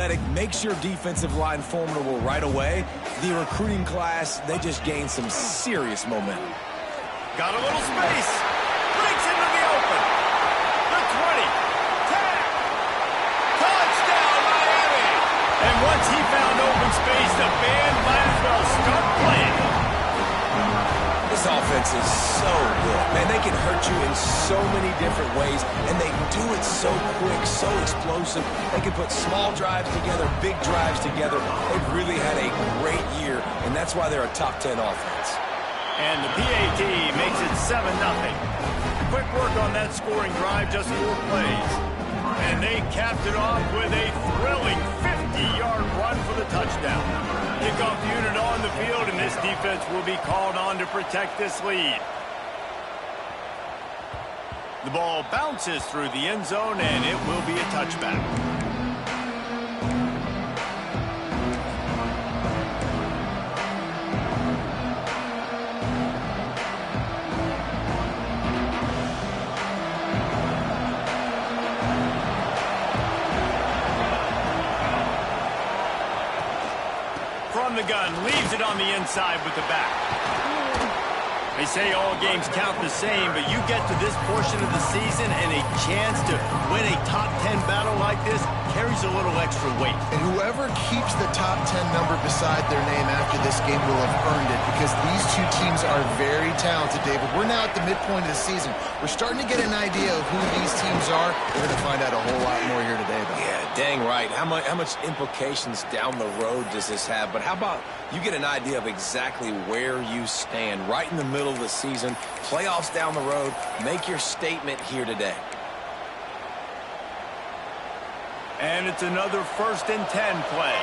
Makes your defensive line formidable right away. The recruiting class, they just gained some serious momentum. Got a little space. Breaks into the open. The 20. 10. Touchdown, Miami. And once he found open space, the band might as well start playing. This offense is so good. Man, they can hurt you in so many different ways, and they do it so quick, so explosive. They can put small drives together, big drives together. They've really had a great year, and that's why they're a top 10 offense. And the PAT makes it 7-0. Quick work on that scoring drive, just 4 plays. And they capped it off with a thrilling 50-yard run for the touchdown. Kickoff unit on the field, and this defense will be called on to protect this lead. The ball bounces through the end zone, and it will be a touchback. From the gun, leaves it on the inside with the back. They say all games count the same, but you get to this portion of the season and a chance to win a top 10 battle like this carries a little extra weight. And whoever keeps the top 10 number beside their name after this game will have earned it, because these two teams are very talented, David. We're now at the midpoint of the season. We're starting to get an idea of who these teams are. We're going to find out a whole lot more here today, though. Yeah, dang right. How much implications down the road does this have? But how about you get an idea of exactly where you stand right in the middle of the season, playoffs down the road, make your statement here today. And it's another 1st and 10 play.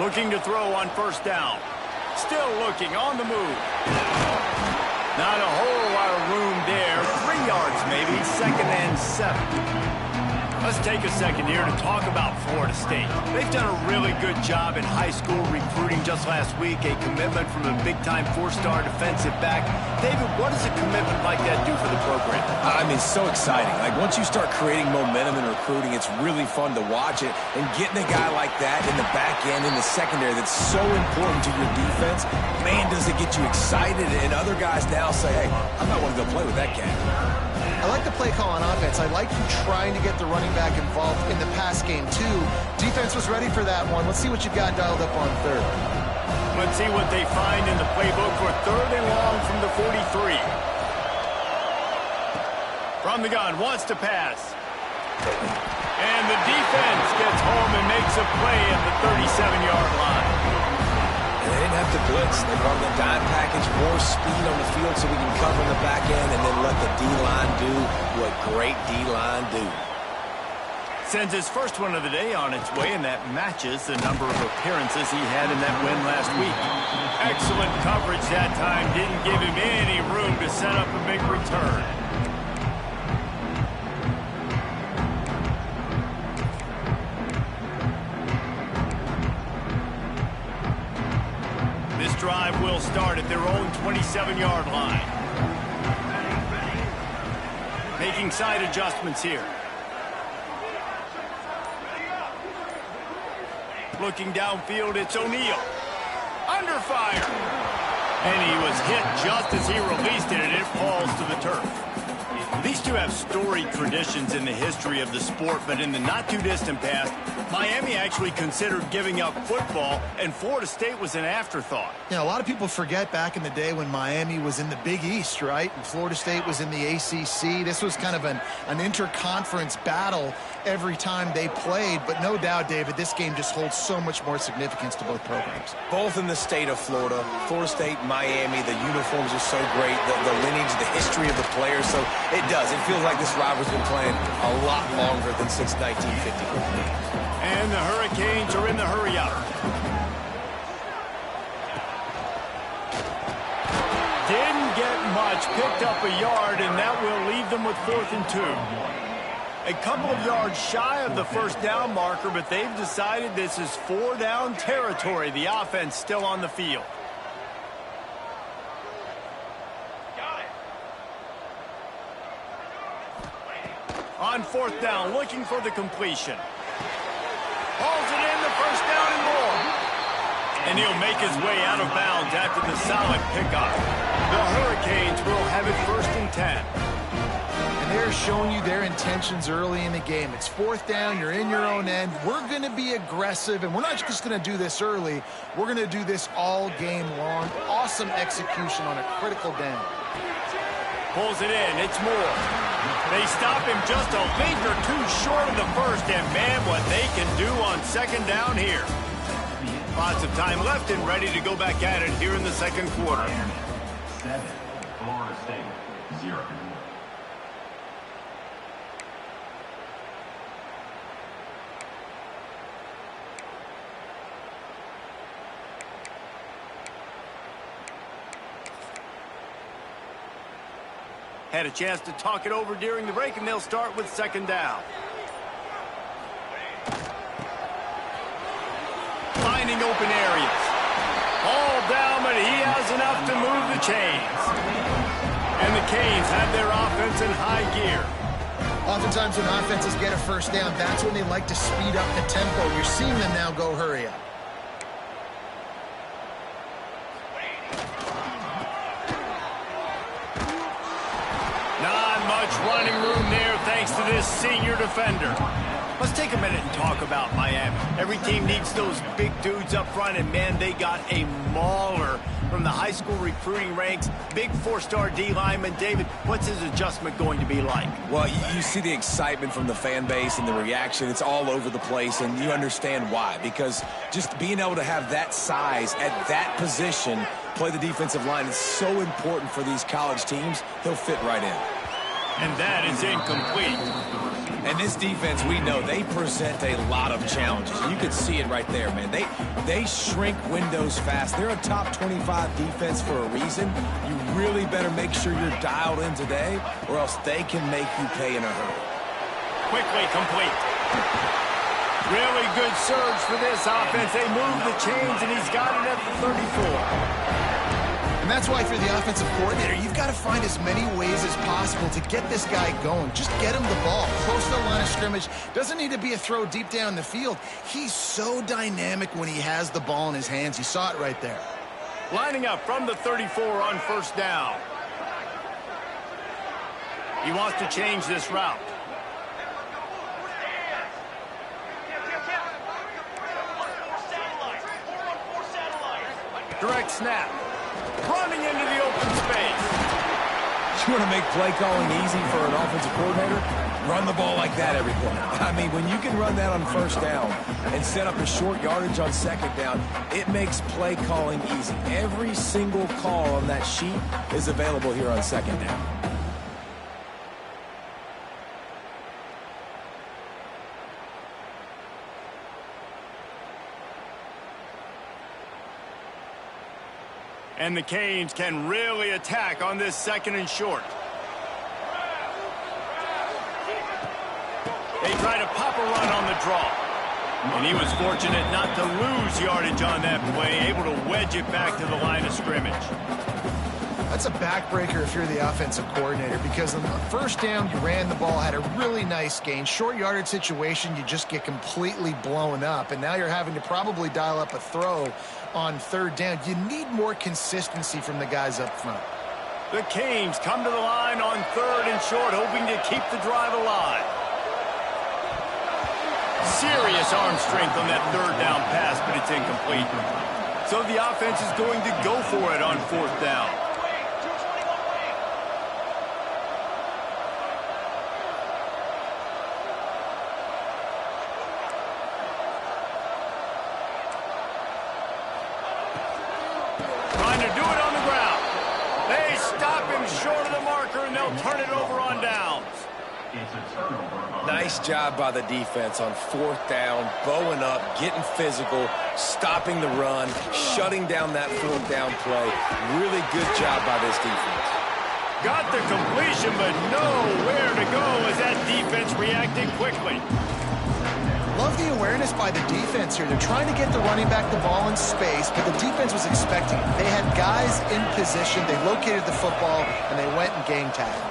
Looking to throw on 1st down. Still looking on the move. Not a whole lot of room there. 3 yards maybe, 2nd and 7. Let's take a second here to talk about Florida State. They've done a really good job in high school recruiting. Just last week, a commitment from a big-time 4-star defensive back. David, what does a commitment like that do for the program? I mean, so exciting. Like, once you start creating momentum in recruiting, it's really fun to watch it. And getting a guy like that in the back end, in the secondary, that's so important to your defense, man, does it get you excited. And other guys now say, hey, I might want to go play with that cat. I like the play call on offense. I like you trying to get the running back involved in the pass game, too. Defense was ready for that one. Let's see what you've got dialed up on 3rd. Let's see what they find in the playbook for 3rd and long from the 43. From the gun, wants to pass. And the defense gets home and makes a play at the 37-yard line. And they didn't have to blitz. They run the dime package, more speed on the field so we can cover in the back end, and then let the D-line do what great D-line do. Sends his first one of the day on its way, and that matches the number of appearances he had in that win last week. Excellent coverage that time. Didn't give him any room to set up a big return. This drive will start at their own 27-yard line. Making side adjustments here. Looking downfield, it's O'Neal. Under fire. And he was hit just as he released it, and it falls to the turf. These two have storied traditions in the history of the sport, but in the not-too-distant past, Miami actually considered giving up football, and Florida State was an afterthought. Yeah, a lot of people forget back in the day when Miami was in the Big East, right? And Florida State was in the ACC. This was kind of an interconference battle every time they played. But no doubt, David, this game just holds so much more significance to both programs. Both in the state of Florida. Florida State, Miami, the uniforms are so great. The lineage, the history of the players. So it does. It feels like this rivalry's been playing a lot longer than since 1950. And the Hurricanes are in the hurry-up. Didn't get much, picked up a yard, and that will leave them with 4th and 2. A couple of yards shy of the first down marker, but they've decided this is 4-down territory. The offense still on the field. on 4th down, looking for the completion. Hauls it in, the first down and more. And he'll make his way out of bounds after the solid pickup. The Hurricanes will have it 1st and 10. And they're showing you their intentions early in the game. It's 4th down, you're in your own end. We're going to be aggressive, and we're not just going to do this early. We're going to do this all game long. Awesome execution on a critical down. Pulls it in, it's Moore. They stop him just a link or two short of the first, and man, what they can do on 2nd down here. Lots of time left and ready to go back at it here in the 2nd quarter. 7, Florida State, 0. Had a chance to talk it over during the break, and they'll start with 2nd down. Finding open areas. All down, but he has enough to move the chains. And the Canes have their offense in high gear. Oftentimes when offenses get a 1st down, that's when they like to speed up the tempo. You're seeing them now go hurry up. Not much running room there thanks to this senior defender. Let's take a minute and talk about Miami. Every team needs those big dudes up front, and man, they got a mauler from the high school recruiting ranks. Big 4-star D lineman. David, what's his adjustment going to be like? Well, you see the excitement from the fan base and the reaction. It's all over the place, and you understand why. Because just being able to have that size at that position, play the defensive line, is so important for these college teams. He'll fit right in. And that is incomplete. And this defense, we know, they present a lot of challenges. You can see it right there, man. They shrink windows fast. They're a top 25 defense for a reason. You really better make sure you're dialed in today, or else they can make you pay in a hurry. Quickly complete. Really good surge for this offense. They move the chains, and he's got it at the 34. And that's why, if you're the offensive coordinator, you've got to find as many ways as possible to get this guy going. Just get him the ball close to the line of scrimmage. Doesn't need to be a throw deep down the field. He's so dynamic when he has the ball in his hands. You saw it right there. Lining up from the 34 on 1st down. He wants to change this route. Direct snap. Running into the open space. You want to make play calling easy for an offensive coordinator? Run the ball like that every play. I mean, when you can run that on 1st down and set up a short yardage on 2nd down, it makes play calling easy. Every single call on that sheet is available here on 2nd down. And the Canes can really attack on this 2nd and short. They try to pop a run on the draw. And he was fortunate not to lose yardage on that play, able to wedge it back to the line of scrimmage. That's a backbreaker if you're the offensive coordinator, because on the 1st down, you ran the ball, had a really nice gain. Short yardage situation, you just get completely blown up, and now you're having to probably dial up a throw on 3rd down. You need more consistency from the guys up front. The Canes come to the line on 3rd and short, hoping to keep the drive alive. Serious arm strength on that 3rd down pass, but it's incomplete. So the offense is going to go for it on 4th down. Trying to do it on the ground. They stop him short of the marker, and they'll turn it over on downs. Nice job by the defense on 4th down, bowing up, getting physical, stopping the run, shutting down that 4th down play. Really good job by this defense. Got the completion, but nowhere to go as that defense reacted quickly. Love the awareness by the defense here. They're trying to get the running back the ball in space, but the defense was expecting it. They had guys in position. They located the football, and they went and game tagged.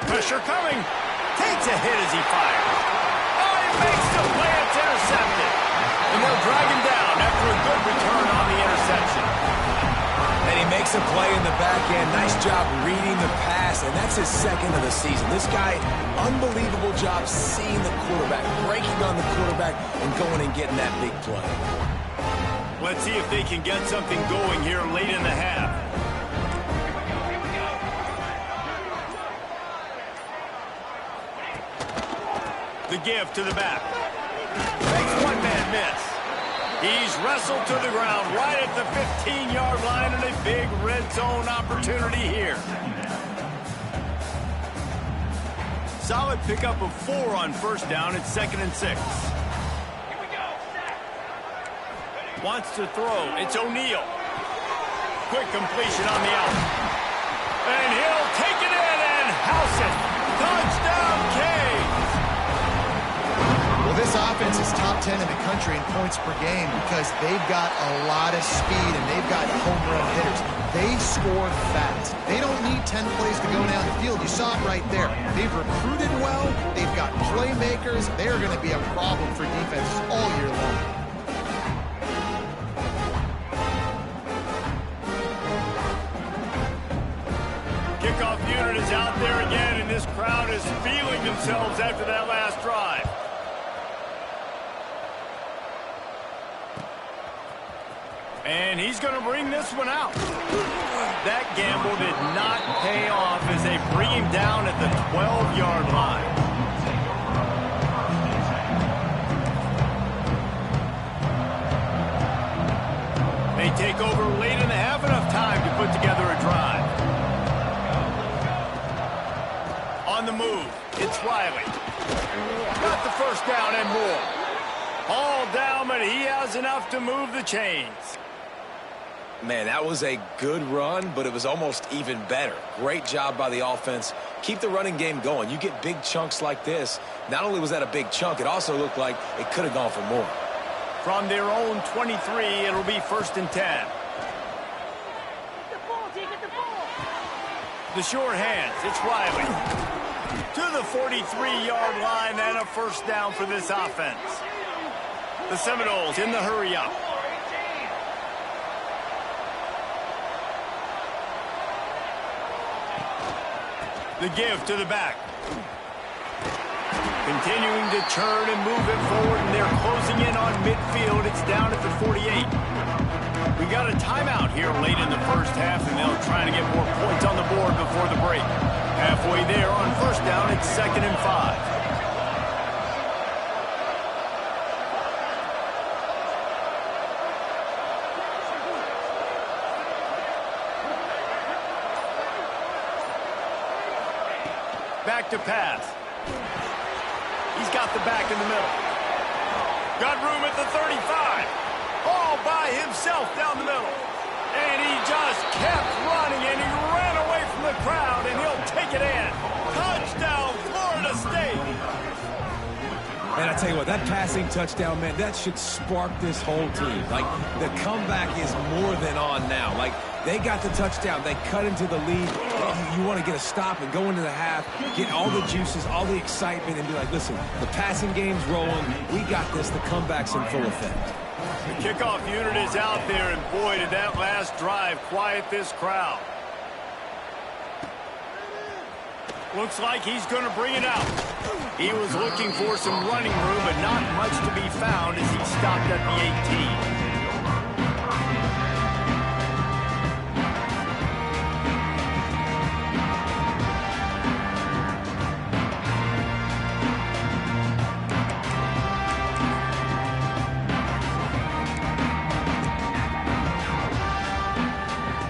Pressure coming. Gets a hit as he fires. Oh, he makes the play. It's intercepted. And they'll drag him down after a good return on the interception. And he makes a play in the back end. Nice job reading the pass, and that's his second of the season. This guy, unbelievable job seeing the quarterback, breaking on the quarterback, and going and getting that big play. Let's see if they can get something going here late in the half. The give to the back. Makes one man miss. He's wrestled to the ground right at the 15-yard line and a big red zone opportunity here. Solid pickup of 4 on first down. It's 2nd and 6. Wants to throw. It's O'Neal. Quick completion on the out. And he'll take it in and house it. Touchdown, Canes. Well, this offense is top 10 in the country in points per game because they've got a lot of speed and they've got home run hitters. They score fast. They don't need 10 plays to go down the field. You saw it right there. They've recruited well. They've got playmakers. They're going to be a problem for defenses all year long. Kickoff unit is out there again, and this crowd is feeling themselves after that last drive. And he's going to bring this one out. That gamble did not pay off as they bring him down at the 12-yard line. They take over late in the half, enough time to put together a drive. On the move, it's Riley. Got the first down and more. All down, but he has enough to move the chains. Man, that was a good run, but it was almost even better. Great job by the offense. Keep the running game going. You get big chunks like this. Not only was that a big chunk, it also looked like it could have gone for more. From their own 23, it'll be 1st and 10. The short hands, it's Riley. To the 43-yard line and a first down for this offense. The Seminoles in the hurry up. The give to the back. Continuing to churn and move it forward, and they're closing in on midfield. It's down at the 48. We got a timeout here late in the first half, and they'll try to get more points on the board before the break. Halfway there on first down, it's 2nd and 5. Back to pass. He's got the back in the middle. Got room at the 35. All by himself down the middle. And he just kept running, and he ran away from the crowd, and he'll take it in. Touchdown, Florida State. And I tell you what, that passing touchdown, man, that should spark this whole team. Like, the comeback is more than on now. Like, they got the touchdown. They cut into the lead. You want to get a stop and go into the half, get all the juices, all the excitement, and be like, listen, the passing game's rolling. We got this. The comeback's in full effect. The kickoff unit is out there, and boy, did that last drive quiet this crowd. Looks like he's going to bring it out. He was looking for some running room, but not much to be found as he stopped at the 18.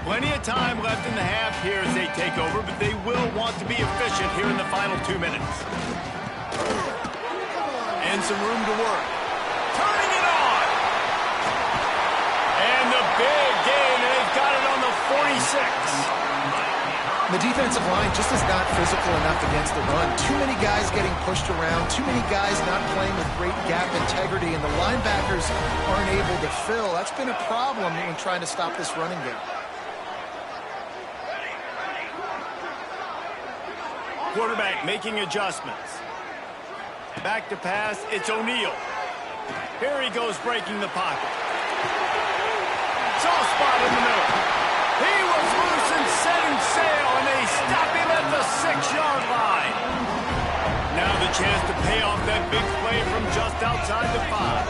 Plenty of time left in the half here as they take over, but they will want to be efficient here in the final 2 minutes. And some room to work. Turning it on! And the big gain, and they've got it on the 46. The defensive line just is not physical enough against the run. Too many guys getting pushed around, too many guys not playing with great gap integrity, and the linebackers aren't able to fill. That's been a problem when trying to stop this running game. Quarterback making adjustments. Back to pass, it's O'Neal. Here he goes breaking the pocket. Soft spot in the middle. He was loose and setting sail, and they stop him at the 6-yard line. Now the chance to pay off that big play from just outside the 5.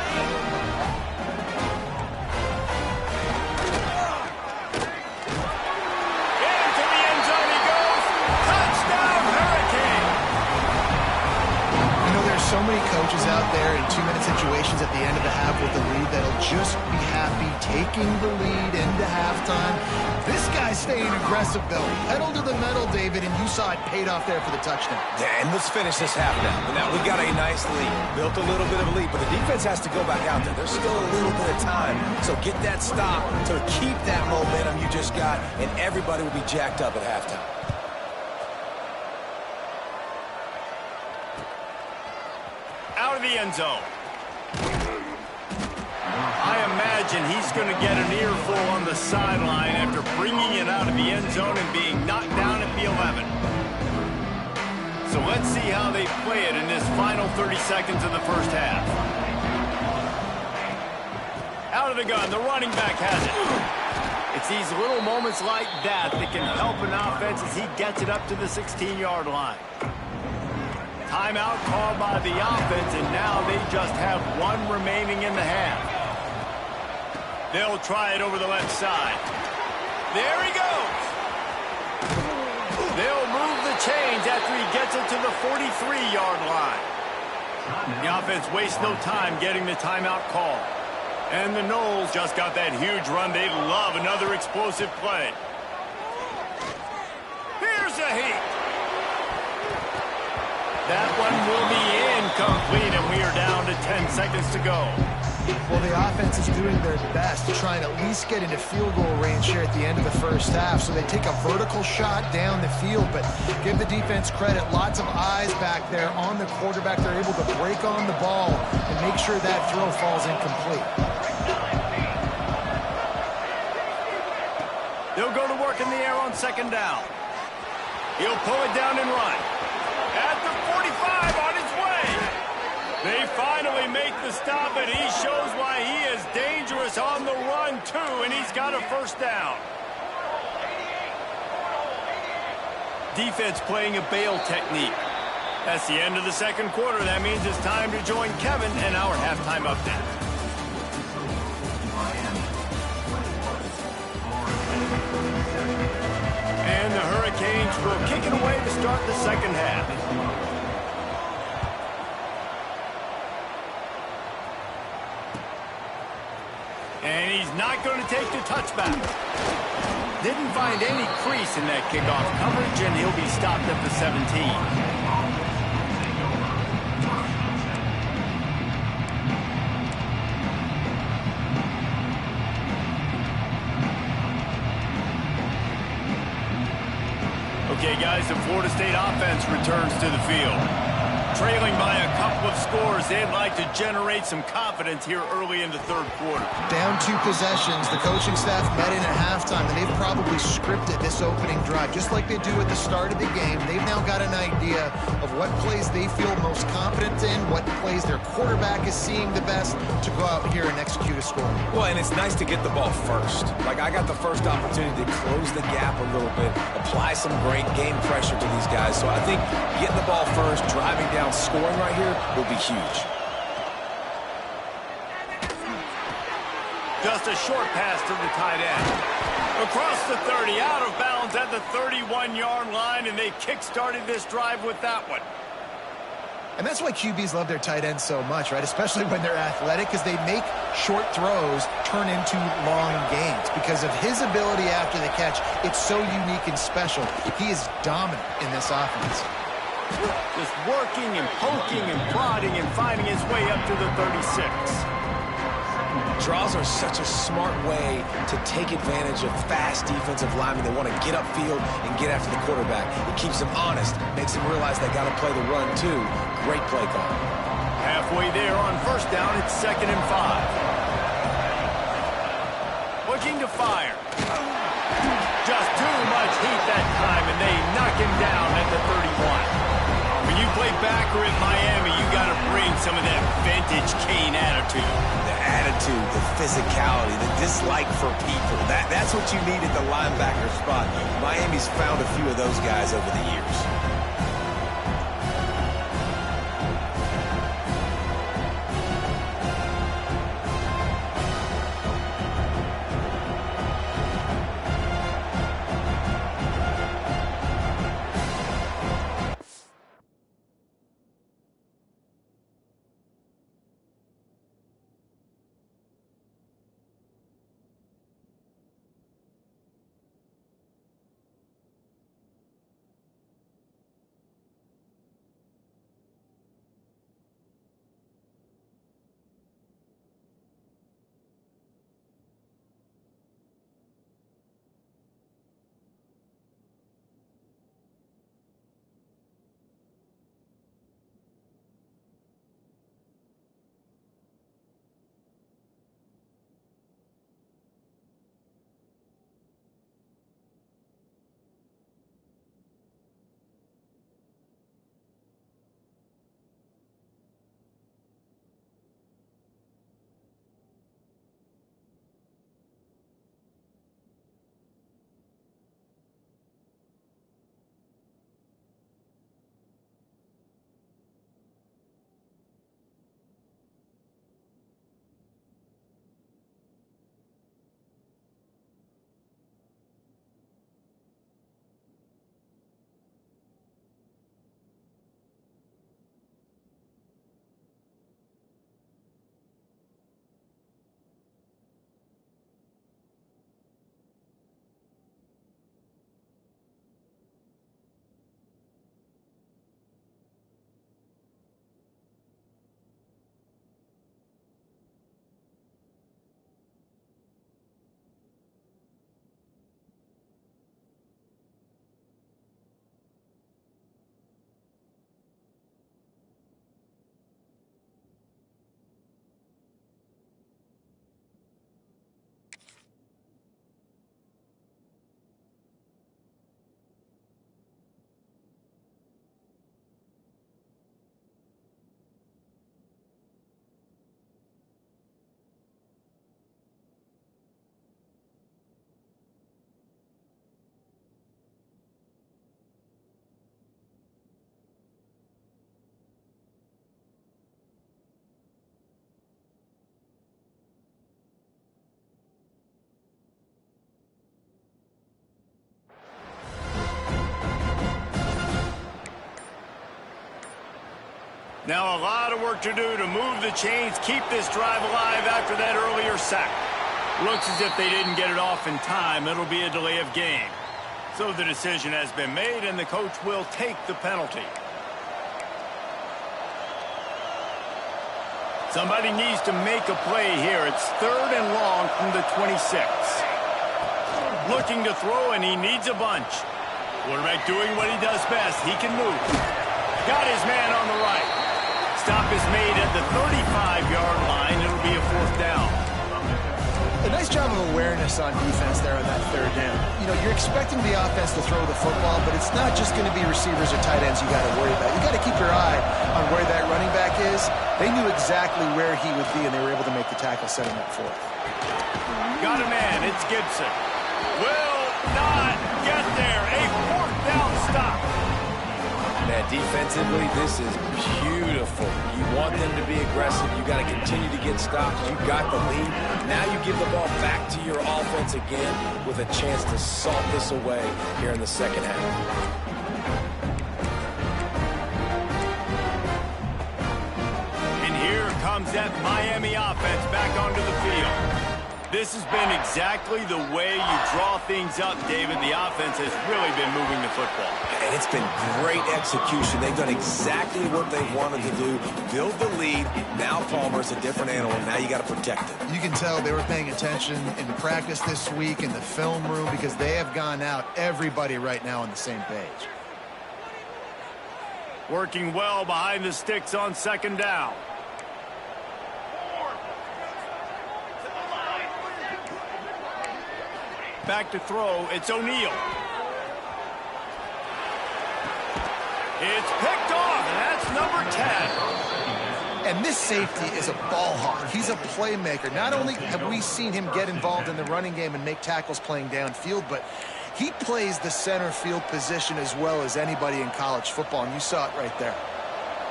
So many coaches out there in 2-minute situations at the end of the half with the lead that'll just be happy taking the lead into halftime. This guy's staying aggressive, though. Pedal to the metal, David, and you saw it paid off there for the touchdown. Yeah, and let's finish this half now. Now, we got a nice lead. Built a little bit of a lead, but the defense has to go back out there. There's still a little bit of time. So get that stop to keep that momentum you just got, and everybody will be jacked up at halftime. Out of the end zone. I imagine he's going to get an earful on the sideline after bringing it out of the end zone and being knocked down at the 11. So let's see how they play it in this final 30 seconds of the first half. Out of the gun, the running back has it. It's these little moments like that that can help an offense as he gets it up to the 16-yard line. Timeout called by the offense, and now they just have one remaining in the half. They'll try it over the left side. There he goes. They'll move the chains after he gets it to the 43-yard line. The offense wastes no time getting the timeout call. And the Noles just got that huge run. They love another explosive play. Here's a heat. That one will be incomplete, and we are down to 10 seconds to go. Well, the offense is doing their best to try and at least get into field goal range here at the end of the first half. So they take a vertical shot down the field, but give the defense credit. Lots of eyes back there on the quarterback. They're able to break on the ball and make sure that throw falls incomplete. They'll go to work in the air on second down. He'll pull it down and run. At the 45, on his way. They finally make the stop, and he shows why he is dangerous on the run, too, and he's got a first down. Defense playing a bail technique. That's the end of the second quarter. That means it's time to join Kevin and our halftime update. And the Hurricanes will kick it away to start the second half. And he's not going to take the touchback. Didn't find any crease in that kickoff coverage, and he'll be stopped at the 17. Okay, guys, the Florida State offense returns to the field. Trailing by a couple of scores, they'd like to generate some confidence here early in the third quarter. Down 2 possessions, the coaching staff met in at halftime, and they've probably scripted this opening drive. Just like they do at the start of the game, they've now got an idea of what plays they feel most confident in, what plays their quarterback is seeing the best to go out here and execute a score. Well, and it's nice to get the ball first. Like, I got the first opportunity to close the gap a little bit, apply some great game pressure to these guys. So I think getting the ball first, driving down, scoring right here will be huge. Just a short pass to the tight end. Across the 30, out of bounds at the 31-yard line, and they kick-started this drive with that one. And that's why QBs love their tight ends so much, right? Especially when they're athletic, because they make short throws turn into long gains. Because of his ability after the catch, it's so unique and special. He is dominant in this offense. Just working and poking and prodding and finding his way up to the 36. Draws are such a smart way to take advantage of fast defensive linemen that want to get upfield and get after the quarterback. It keeps them honest, makes them realize they got to play the run too. Great play call. Halfway there on first down, it's 2nd and 5. Looking to fire. Just too much heat that time, and they knock him down at the 31. When you play backer at Miami, you got to some of that vintage Kane attitude. The attitude, the physicality, the dislike for people. That's what you need at the linebacker spot. Miami's found a few of those guys over the years. Now a lot of work to do to move the chains, keep this drive alive after that earlier sack. Looks as if they didn't get it off in time. It'll be a delay of game. So the decision has been made, and the coach will take the penalty. Somebody needs to make a play here. It's 3rd and long from the 26. Looking to throw, and he needs a bunch. Quarterback doing what he does best. He can move. Got his man on the right. Stop is made at the 35-yard line. It'll be a 4th down. A nice job of awareness on defense there on that 3rd down. You know, you're expecting the offense to throw the football, but it's not just going to be receivers or tight ends you got to worry about. You got to keep your eye on where that running back is. They knew exactly where he would be, and they were able to make the tackle, setting up for it. Got a man. It's Gibson. Will not get there. A 4th down stop. Man, defensively, this is beautiful. You want them to be aggressive. You got to continue to get stops. You got the lead. Now you give the ball back to your offense again with a chance to salt this away here in the second half. And here comes that Miami offense back onto the field. This has been exactly the way you draw things up, David. The offense has really been moving the football. And it's been great execution. They've done exactly what they wanted to do. Build the lead. Now Palmer's a different animal. Now you got to protect it. You can tell they were paying attention in practice this week in the film room because they have gone out, everybody right now on the same page. Working well behind the sticks on 2nd down. Back to throw, it's O'Neal. It's picked off, and that's number 10. And this safety is a ball hawk. He's a playmaker. Not only have we seen him get involved in the running game and make tackles playing downfield, but he plays the center field position as well as anybody in college football, and you saw it right there.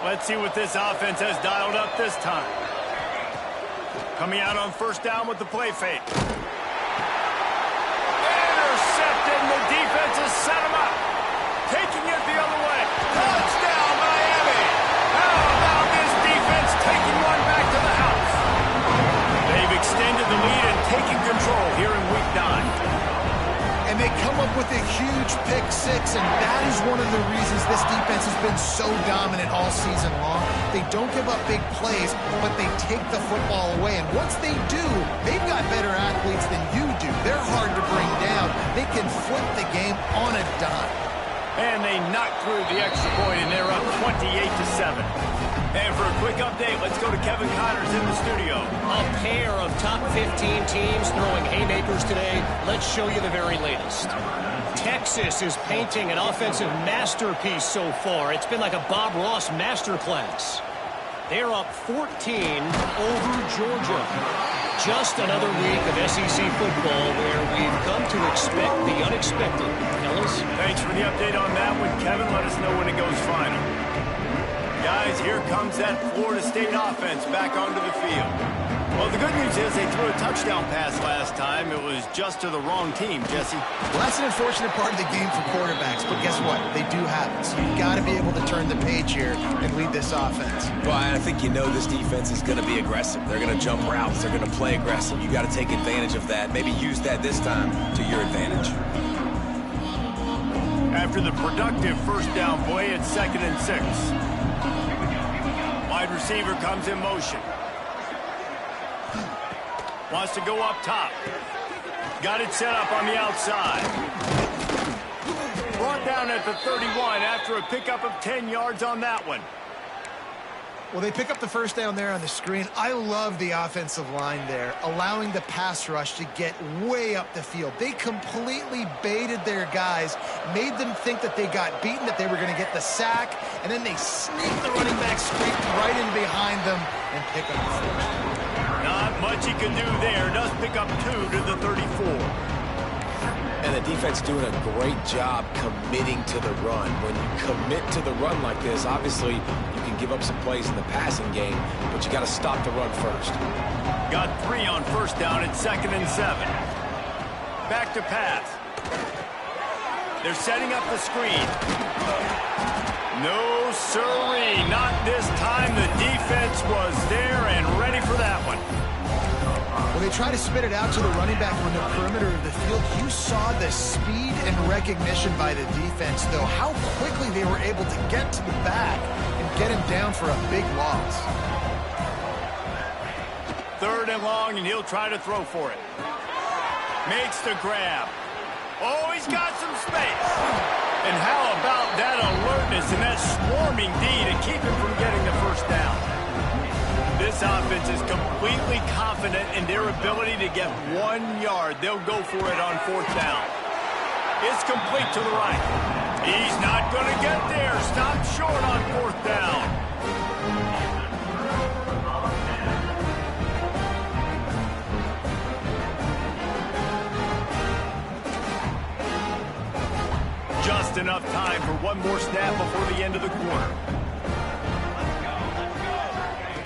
Let's see what this offense has dialed up this time. Coming out on first down with the play fake. Intercepted, and the defense has set him up. Taking it the other way. Touchdown, Miami! How about this defense taking one back to the house? They've extended the lead and taken control here in Week 9. And they come up with a huge pick six, and that is one of the reasons this defense has been so dominant all season long. They don't give up big plays, but they take the football away. And once they do, they've got better athletes than you do. They're hard to bring down. They can flip the game on a dime. And they knocked through the extra point, and they're up 28-7. And for a quick update, let's go to Kevin Connors in the studio. A pair of top 15 teams throwing haymakers today. Let's show you the very latest. Texas is painting an offensive masterpiece so far. It's been like a Bob Ross masterclass. They're up 14 over Georgia. Just another week of SEC football where we've come to expect the unexpected. Ellis? Thanks for the update on that one, Kevin. Let us know when it goes final. Guys, here comes that Florida State offense back onto the field. Well, the good news is they threw a touchdown pass last time. It was just to the wrong team, Jesse. Well, that's an unfortunate part of the game for quarterbacks, but guess what? They do have it. So you've got to be able to turn the page here and lead this offense. Well, I think you know this defense is going to be aggressive. They're going to jump routes. They're going to play aggressive. You got to take advantage of that. Maybe use that this time to your advantage. After the productive first down play, it's 2nd and 6. Wide receiver comes in motion. Wants to go up top. Got it set up on the outside. Brought down at the 31 after a pickup of 10 yards on that one. Well, they pick up the first down there on the screen. I love the offensive line there, allowing the pass rush to get way up the field. They completely baited their guys, made them think that they got beaten, that they were going to get the sack, and then they sneak the running back straight right in behind them and pick up the first. Not much he can do there. Does pick up 2 to the 34. And the defense doing a great job committing to the run. When you commit to the run like this, obviously you can give up some plays in the passing game, but you got to stop the run first. Got 3 on first down at 2nd and 7. Back to pass. They're setting up the screen. No siree, not this time. The defense was there and ready for that one. When they try to spit it out to the running back on the perimeter of the field, you saw the speed and recognition by the defense, though, how quickly they were able to get to the back and get him down for a big loss. 3rd and long, and he'll try to throw for it. Makes the grab. Oh, he's got some space. And how about that alertness and that swarming D to keep him from getting the first down? This offense is completely confident in their ability to get 1 yard. They'll go for it on 4th down. It's complete to the right. He's not going to get there. Stop short on 4th down. Just enough time for one more snap before the end of the quarter.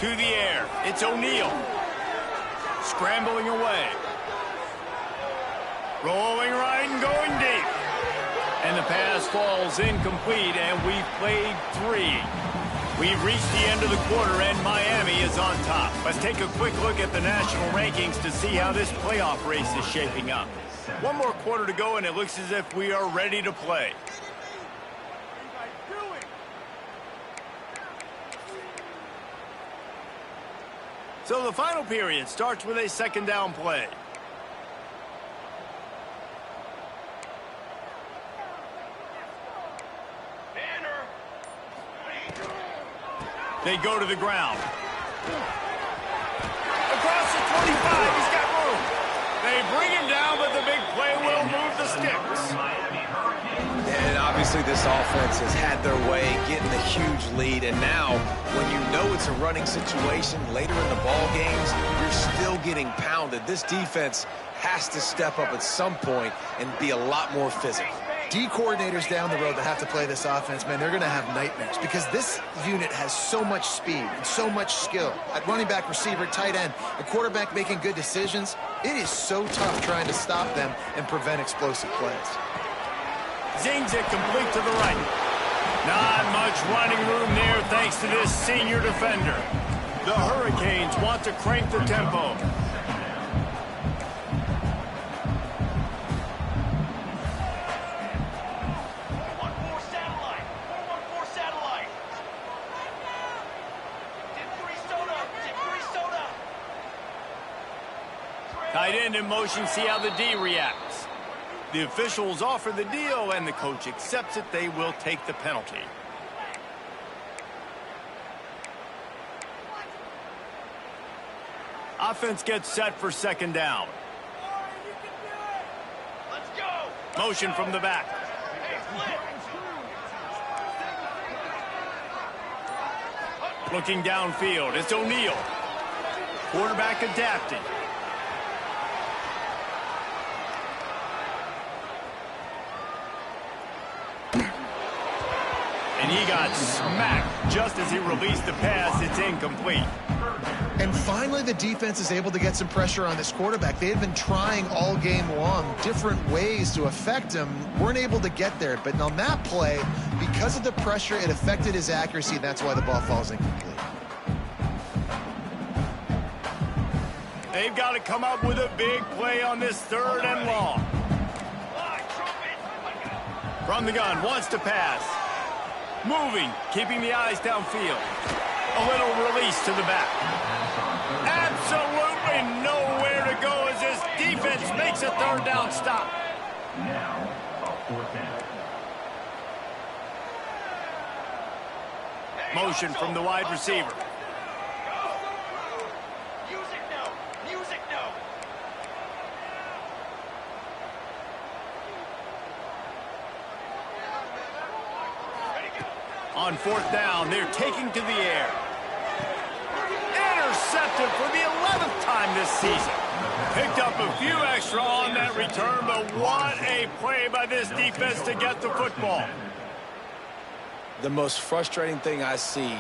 To the air, it's O'Neal. Scrambling away. Rolling right and going deep. And the pass falls incomplete, and we've played 3. We've reached the end of the quarter, and Miami is on top. Let's take a quick look at the national rankings to see how this playoff race is shaping up. One more quarter to go, and it looks as if we are ready to play. So the final period starts with a 2nd down play. They go to the ground. Across the 25, he's got room. They bring him down, but the big play will move the sticks. And obviously Obviously, this offense has had their way, getting a huge lead, and now when you know it's a running situation later in the ball games, you're still getting pounded. This defense has to step up at some point and be a lot more physical. D coordinators down the road that have to play this offense, man, they're going to have nightmares because this unit has so much speed and so much skill. At running back, receiver, tight end, a quarterback making good decisions, it is so tough trying to stop them and prevent explosive plays. Zings it complete to the right. Not much running room there thanks to this senior defender. The Hurricanes want to crank the tempo. Tight end in motion, see how the D reacts. The officials offer the deal, and the coach accepts it. They will take the penalty. Offense gets set for second down. Let's go. Motion from the back. Looking downfield, it's O'Neal. Quarterback adapting. And he got smacked just as he released the pass. It's incomplete. And finally, the defense is able to get some pressure on this quarterback. They had been trying all game long different ways to affect him. Weren't able to get there. But on that play, because of the pressure, it affected his accuracy. That's why the ball falls incomplete. They've got to come up with a big play on this 3rd and long. From the gun, wants to pass. Moving, keeping the eyes downfield. A little release to the back. Absolutely nowhere to go as this defense makes a 3rd down stop. Now, a 4th down. Motion from the wide receiver. Music no. Music no. On 4th down, they're taking to the air. Intercepted for the 11th time this season. Picked up a few extra on that return, but what a play by this defense to get the football. The most frustrating thing I see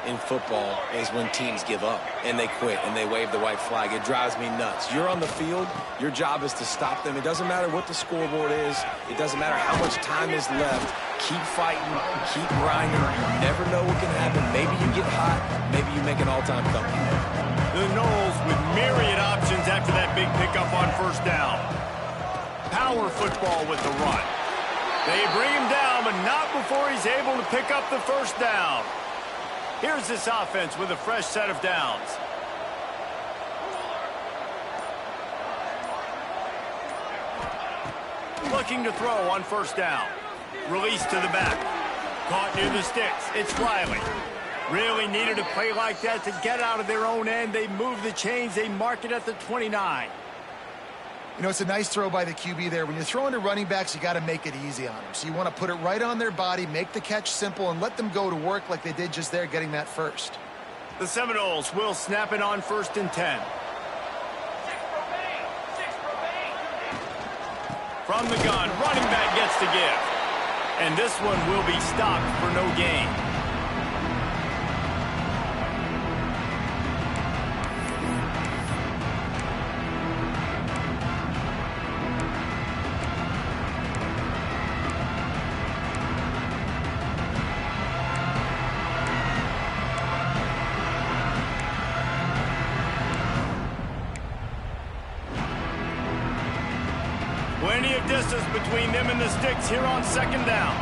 in football is when teams give up and they quit and they wave the white flag. It drives me nuts. You're on the field. Your job is to stop them. It doesn't matter what the scoreboard is. It doesn't matter how much time is left. Keep fighting. Keep grinding. You never know what can happen. Maybe you get hot. Maybe you make an all-time comeback. The Noles with myriad options after that big pickup on 1st down. Power football with the run. They bring him down, but not before he's able to pick up the 1st down. Here's this offense with a fresh set of downs. Looking to throw on 1st down. Release to the back. Caught near the sticks. It's Riley. Really needed a play like that to get out of their own end. They move the chains. They mark it at the 29. You know, it's a nice throw by the QB there. When you're throwing to running backs, you got to make it easy on them. So you want to put it right on their body, make the catch simple, and let them go to work like they did just there, getting that first. The Seminoles will snap it on 1st and 10. From the gun, running back gets the give. And this one will be stopped for no gain. Plenty of distance between them and the sticks here on 2nd down.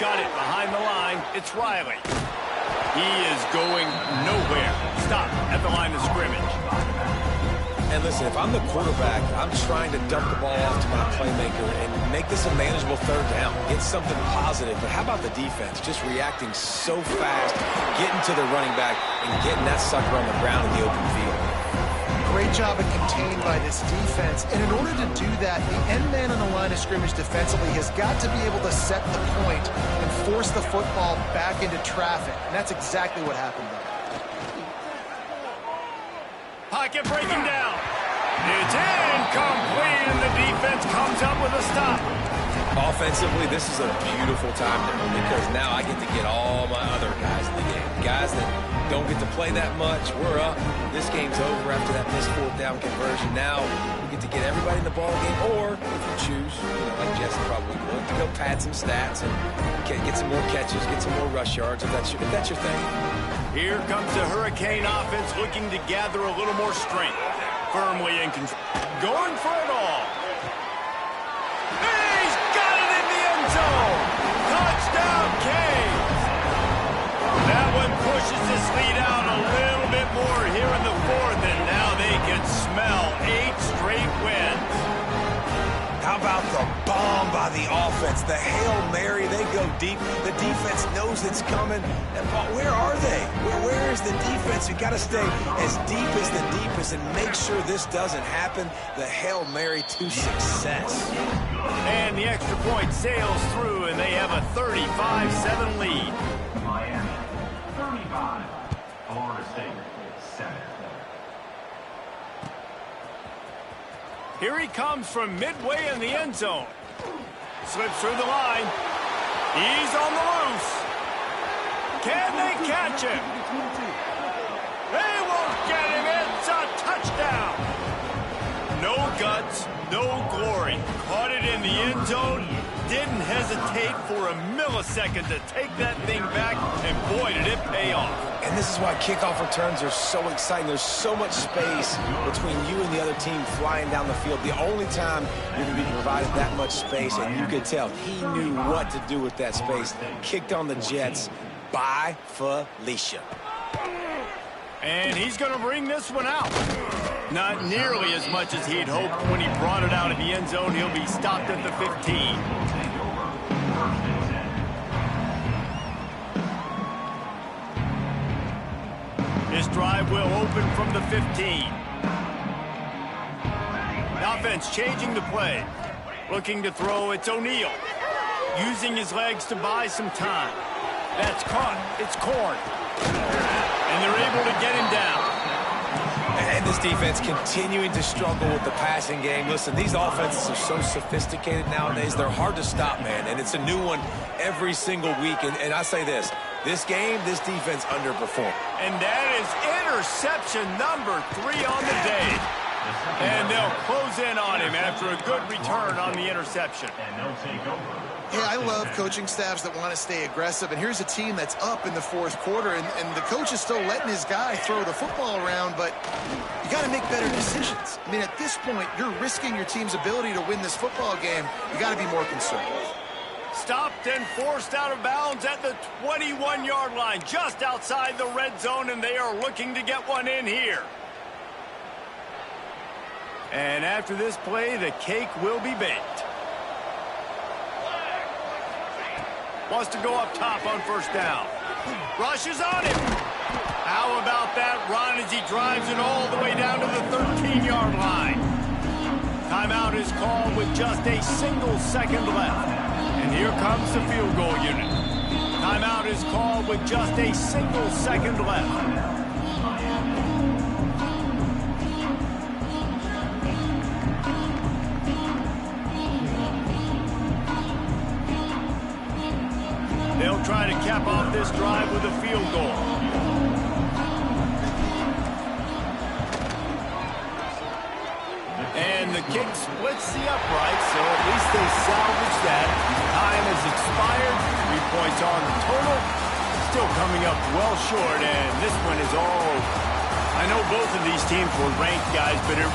Got it behind the line. It's Riley. He is going nowhere. Stop at the line of scrimmage. And listen, if I'm the quarterback, I'm trying to dump the ball off to my playmaker and make this a manageable 3rd down. Get something positive. But how about the defense? Just reacting so fast, getting to the running back, and getting that sucker on the ground in the open field. Great job of contained by this defense. And in order to do that, the end man on the line of scrimmage defensively has got to be able to set the point and force the football back into traffic. And that's exactly what happened there. Pocket breaking down. It's incomplete, and the defense comes up with a stop. Offensively, this is a beautiful time there because now I get to get all my other guys in the game. Guys that don't get to play that much. We're up. This game's over after that missed fourth down conversion. Now we get to get everybody in the ball game, or if you choose, like Jesse probably would, to go pad some stats and get some more catches, get some more rush yards if that's your thing. Here comes the Hurricane offense looking to gather a little more strength. Firmly in control. Going for it all. He's got it in the end zone. Touchdown, Canes. That one pushes this lead out a little bit more here in the fourth, and now they can smell 8 straight wins. How about the bomb by the offense? The Hail Mary, they go deep. The defense knows it's coming. And where are they? Where is the defense? You got to stay as deep as the deepest and make sure this doesn't happen. The Hail Mary to success. And the extra point sails through, and they have a 35-7 lead. Miami, 35. Florida State, 7. Here he comes from midway in the end zone. Slips through the line. He's on the loose. Can they catch him? They won't get him. It's a touchdown. No guts, no glory. Caught it in the end zone. Didn't hesitate for a millisecond to take that thing back, and boy, did it pay off. And this is why kickoff returns are so exciting. There's so much space between you and the other team flying down the field. The only time you're going to be provided that much space, and you could tell he knew what to do with that space. Kicked on the Jets by Felicia. And he's going to bring this one out. Not nearly as much as he'd hoped when he brought it out of the end zone. He'll be stopped at the 15. This drive will open from the 15. The offense changing the play. Looking to throw, it's O'Neal. Using his legs to buy some time. That's caught. It's Corn. And they're able to get him down. And this defense continuing to struggle with the passing game. Listen, these offenses are so sophisticated nowadays. They're hard to stop, man. And it's a new one every single week. And I say this game, this defense underperformed. And that is interception number 3 on the day. And they'll close in on him after a good return on the interception. And they'll take over. Hey, I love coaching staffs that want to stay aggressive, and here's a team that's up in the fourth quarter, and the coach is still letting his guy throw the football around, but you got to make better decisions. I mean, at this point, you're risking your team's ability to win this football game. You got to be more conservative. Stopped and forced out of bounds at the 21-yard line, just outside the red zone, and they are looking to get one in here. And after this play, the cake will be baked. Wants to go up top on first down. Rushes on him. How about that run as he drives it all the way down to the 13-yard line? Timeout is called with just a single second left. And here comes the field goal unit. Timeout is called with just a single second left. They'll try to cap off this drive with a field goal. And the kick splits the upright, so at least they salvage that. Time has expired. 3 points on the total. Still coming up well short, and this one is all. I know both of these teams were ranked, guys, but it